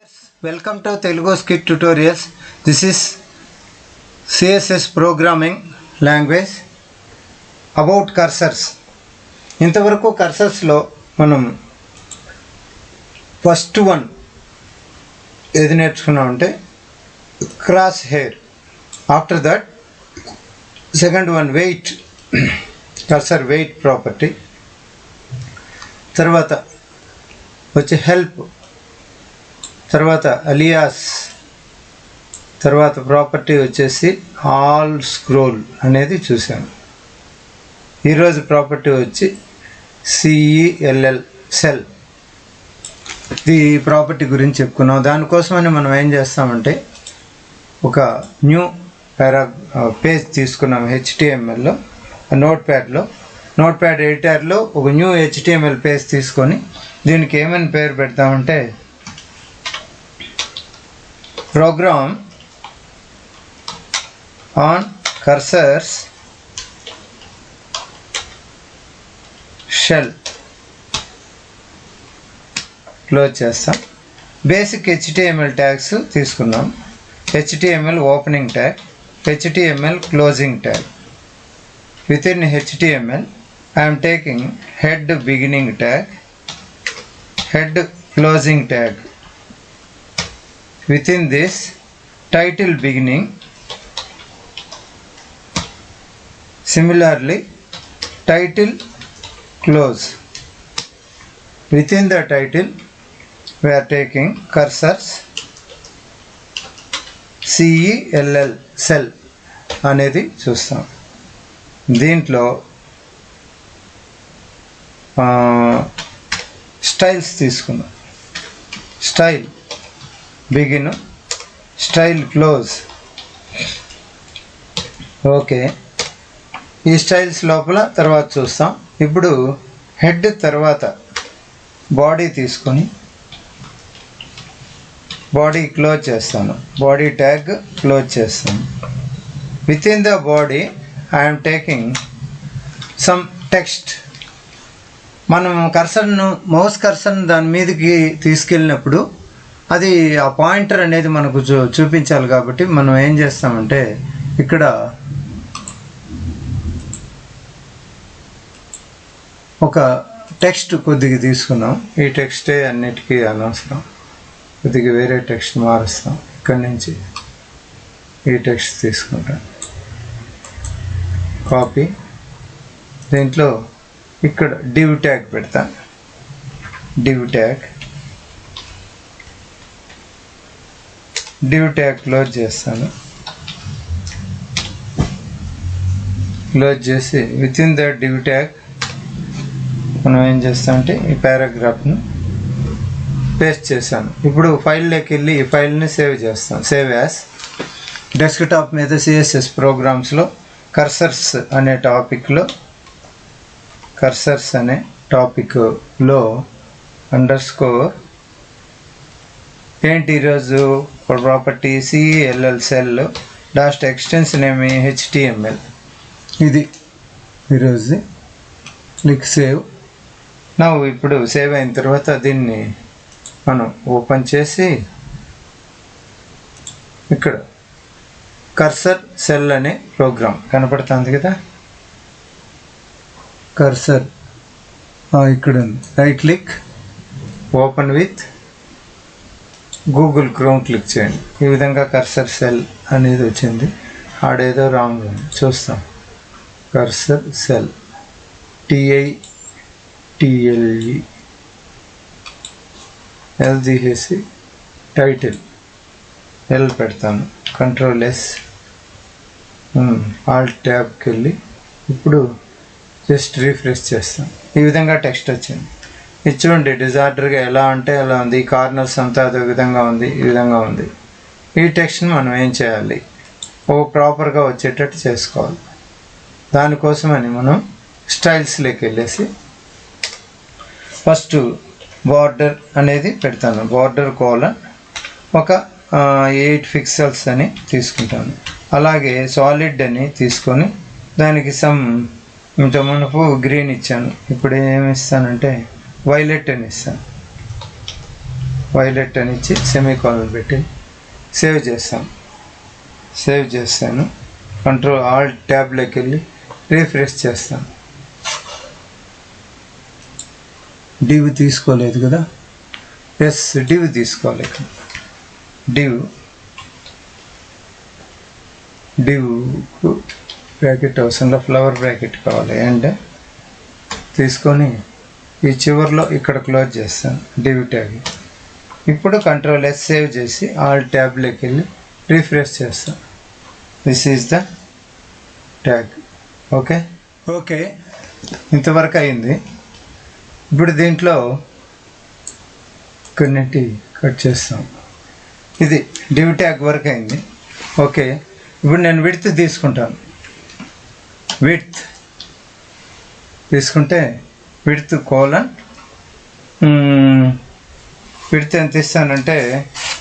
Viewers, welcome to Telugu Scit tutorials. This is CSS programming language about cursors. ఇంతవరకు cursors లో మనం first one ఏది నేర్చుకున్నామంటే cross hair. After that second one wait, cursor wait property. తర్వాత వచ్చి help, తర్వాత alias, తర్వాత property వచ్చేసి ఆల్ స్క్రోల్ అనేది చూసాము. ఈరోజు ప్రాపర్టీ వచ్చి CELL సెల్. ఈ ప్రాపర్టీ గురించి చెప్పుకున్నాం. దానికోసమని మనం ఏం చేస్తామంటే ఒక న్యూ పేజ్ తీసుకున్నాం HTMLలో, నోట్ ప్యాడ్ ఎడిటర్లో ఒక న్యూ HTML పేజ్ తీసుకొని దీనికి ఏమైనా పేరు పెడతామంటే program on cursors shell close చేస్తాం. బేసిక్ HTML ట్యాగ్స్ తీసుకున్నాం. HTML opening tag, HTML closing tag. Within HTML I'm taking head beginning tag, head closing tag. Within this, title beginning. Similarly, title close. Within the title, we are taking cursors CELL cell అనేది చూస్తాం. దీంట్లో styles తీసుకున్నాం. Style begin, style close. Okay, ఈ styles లోపల తర్వాత చూస్తాం. ఇప్పుడు head తర్వాత బాడీ తీసుకొని బాడీ క్లోజ్ చేస్తాను, బాడీ ట్యాగ్ క్లోజ్ చేస్తాను. With in the body I'm taking some text. మనం మౌస్ కర్సర్ను దాని మీదకి తీసుకెళ్ళినప్పుడు అది ఆ పాయింటర్ అనేది మనకు చూపించాలి. కాబట్టి మనం ఏం చేస్తామంటే ఇక్కడ ఒక టెక్స్ట్ కొద్దిగా తీసుకున్నాం. ఈ టెక్స్టే అన్నిటికీ అనవసరం, కొద్దిగా వేరే టెక్స్ట్ మారుస్తాం. ఇక్కడి నుంచి ఈ టెక్స్ట్ తీసుకుంటాం, కాపీ. దీంట్లో ఇక్కడ డివ్ ట్యాగ్ పెడతాను. డివ్ ట్యాగ్ క్లోజ్ చేస్తాను. క్లోజ్ చేసి with in the div tag మనం ఏం చేస్తామంటే ఈ పారాగ్రాఫ్ను పేస్ట్ చేశాను. ఇప్పుడు ఫైల్లోకి వెళ్ళి ఈ ఫైల్ని సేవ్ చేస్తాం. Save as. డెస్క్టాప్ మీద CSS ప్రోగ్రామ్స్లో కర్సర్స్ అనే టాపిక్లో అండర్స్కోర్ ఏంటి ఈరోజు property CELL cell last extension ఏమి HTML. ఇది ఈరోజు. Click save. ఇప్పుడు సేవ్ అయిన తర్వాత దీన్ని మనం ఓపెన్ చేసి ఇక్కడ కర్సర్ సెల్ అనే ప్రోగ్రామ్ కనపడుతుంది కదా. కర్సర్ ఇక్కడ ఉంది. Right click, open with Google chrome click చేయండి. ఈ విధంగా కర్సర్ సెల్ అనేది వచ్చింది. ఆడేదో రాంగ్ ఉంది, చూస్తాం. కర్సర్ సెల్ TITLE ఎల్ తీసేసి టైటిల్ ఎల్ పెడతాను. Ctrl+S, ఆల్ట్ ట్యాబ్కి వెళ్ళి ఇప్పుడు జస్ట్ రీఫ్రెష్ చేస్తాం. ఈ విధంగా టెక్స్ట్ వచ్చింది. ఇది చూడండి, డిజార్డర్గా ఎలా అంటే అలా ఉంది. ఈ కార్నర్స్ అంతా అదే విధంగా ఉంది, ఈ విధంగా ఉంది. ఈ టెక్స్ట్ని మనం ఏం చేయాలి, ప్రాపర్గా వచ్చేటట్టు చేసుకోవాలి. దానికోసమని మనం స్టైల్స్లోకి వెళ్ళేసి ఫస్ట్ బార్డర్ అనేది పెడతాను. బార్డర్ కోలన్ ఒక 8 పిక్సెల్స్ అని తీసుకుంటాను. అలాగే సాలిడ్ అని తీసుకొని దానికి మునుపు గ్రీన్ ఇచ్చాను. ఇప్పుడు ఏమి ఇస్తానంటే వైలెట్ అని ఇస్తాను. వైలెట్ అని ఇచ్చి సెమీకోలన్ పెట్టి సేవ్ చేస్తాను. కంట్రోల్ ఆల్ ట్యాబ్లోకి వెళ్ళి రిఫ్రెష్ చేస్తాను. డివ్ తీసుకోలేదు కదా, ఎస్ డివ్ తీసుకోవాలి. ఇక్కడ డివ్ బ్రాకెట్ అవసరంలో ఫ్లవర్ బ్రాకెట్ కావాలి. అండ్ తీసుకొని ఈ చివరిలో ఇక్కడ క్లోజ్ చేస్తాను డివ్ ట్యాగ్. ఇప్పుడు కంట్రోల్ ఎస్ సేవ్ చేసి ఆల్ ట్యాబ్లోకి వెళ్ళి రిఫ్రెష్ చేస్తాను. This is the tag. Okay ఇంతవరకు అయింది. ఇప్పుడు దీంట్లో కొన్నిటి కట్ చేస్తాం. ఇది డివ్ ట్యాగ్ వరకు అయింది. ఓకే, ఇప్పుడు నేను విడ్త్ తీసుకుంటాను. విడ్త్ తీసుకుంటే విడ్త్ కోలన్ విడ్త్ ఎంత ఇస్తానంటే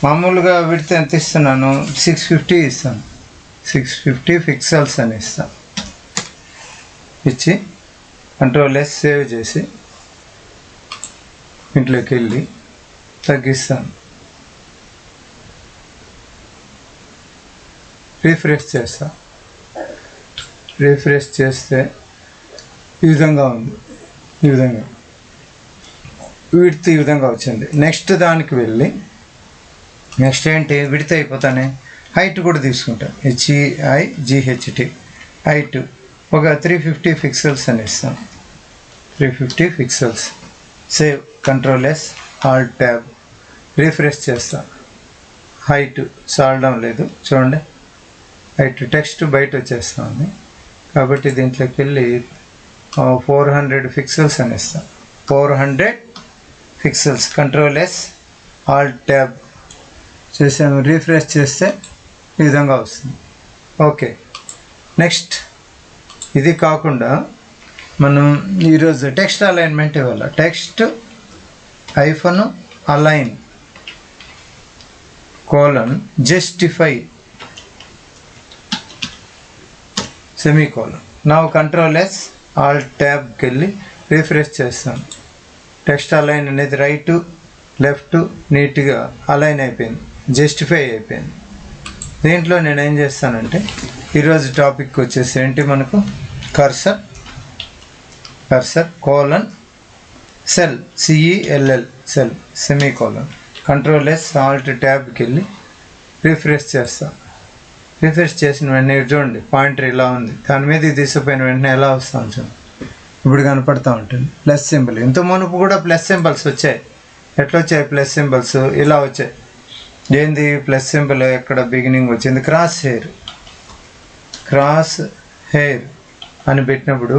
మామూలుగా విడ్త్ ఎంత ఇస్తున్నాను 650 ఇస్తాను. 650 పిక్సెల్స్ అని ఇస్తాను. ఇచ్చి కంట్రోల్ ఎస్ సేవ్ చేసి ఇంట్లోకి వెళ్ళి తగ్గిస్తాను. రిఫ్రెష్ చేస్తే ఈ విధంగా ఉంది. ఈ విధంగా విడ్త్ ఈ విధంగా వచ్చింది. నెక్స్ట్ దానికి వెళ్ళి నెక్స్ట్ ఏంటి, విడ్త్ అయిపోతానే హైట్ కూడా తీసుకుంటాను. HEIGHT హైట్ ఒక 350 పిక్సెల్స్ అని ఇస్తాను. 350 pixels. Save control S all tab refresh చేస్తాను. హైట్ చాలడం లేదు చూడండి, హైట్ టెక్స్ట్ బయట వచ్చేస్తుంది కాబట్టి దీంట్లోకి వెళ్ళి 400 పిక్సెల్స్ అని ఇస్తాను. 400 pixels. Control S all tab చేసాను. రిఫ్రెష్ చేస్తే ఈ విధంగా వస్తుంది. ఓకే, నెక్స్ట్ ఇది కాకుండా మనం ఈరోజు టెక్స్ట్ అలైన్మెంట్ ఇవ్వాలి. Text -align justify semicolon. నా కంట్రోల్ ఎస్ ఆల్ ట్యాబ్కి వెళ్ళి రిఫ్రెష్ చేస్తాను. టెక్స్ట్ అలైన్ అనేది రైట్ లెఫ్ట్ నీట్గా అలైన్ అయిపోయింది, జస్టిఫై అయిపోయింది. దీంట్లో నేను ఏం చేస్తానంటే ఈరోజు టాపిక్ వచ్చేసి ఏంటి, మనకు cursor colon cell CELL cell semicolon. Control S alt ట్యాబ్కి వెళ్ళి రిఫ్రెష్ చేస్తాను. రిఫ్రెష్ చేసిన వెంటనే చూడండి పాయింటర్ ఇలా ఉంది, దాని మీద ఇది తీసుకుపోయిన వెంటనే ఎలా వస్తాను చూడండి, ఇప్పుడు కనపడుతూ ఉంటుంది ప్లస్ సింబల్. ఇంత మునుపు కూడా ప్లస్ సింబల్స్ వచ్చాయి. ఎట్లా వచ్చాయి ప్లస్ సింబల్స్? ఇలా వచ్చాయి. ఏంది ప్లస్ సింబల్? ఎక్కడ బిగినింగ్ వచ్చింది, క్రాస్ హెయిర్ అని పెట్టినప్పుడు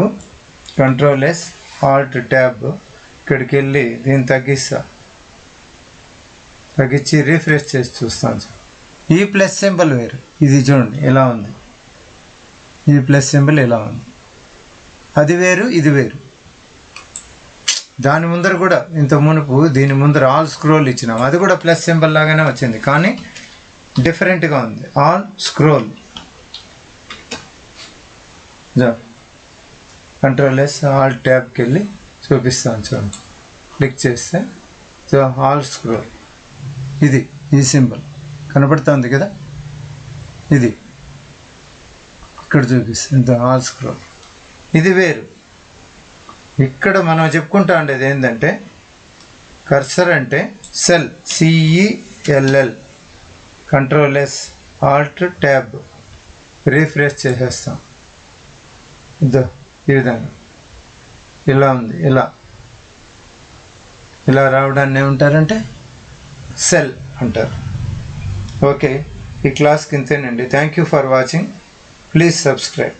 కంట్రోల్ ఎస్ ఆల్ట్ ట్యాబ్ ఇక్కడికి వెళ్ళి దీన్ని తగ్గించి రిఫ్రెష్ చేసి చూస్తాను. ఈ ప్లస్ సింబల్ వేరు, ఇది చూడండి ఎలా ఉంది. ఈ ప్లస్ సింబల్ ఎలా ఉంది, అది వేరు ఇది వేరు. దాని ముందర కూడా ఇంత మునుపు దీని ముందర ఆల్ స్క్రోల్ ఇచ్చినాం, అది కూడా ప్లస్ సింబల్ లాగానే వచ్చింది కానీ డిఫరెంట్గా ఉంది. All scroll control S alt ట్యాబ్కి వెళ్ళి చూపిస్తాను చూడండి. క్లిక్ చేస్తే ఆల్ స్క్రోల్ ఇది ఈ సింబల్ కనపడుతుంది కదా, ఇది ఇక్కడ చూపిస్తుంది ఆల్ స్క్రోల్. ఇది వేరు. ఇక్కడ మనం చెప్పుకుంటా ఉండేది ఏంటంటే కర్సర్ అంటే cell CELL. Control S Alt tab refresh చేసేస్తాం. ఇదో ఈ విధంగా ఇలా ఉంది. ఇలా రావడాన్ని ఏమంటారంటే సెల్ అంటారు. ఓకే, ఈ క్లాస్కి ఇంతేనండి. Thank you for watching. Please subscribe.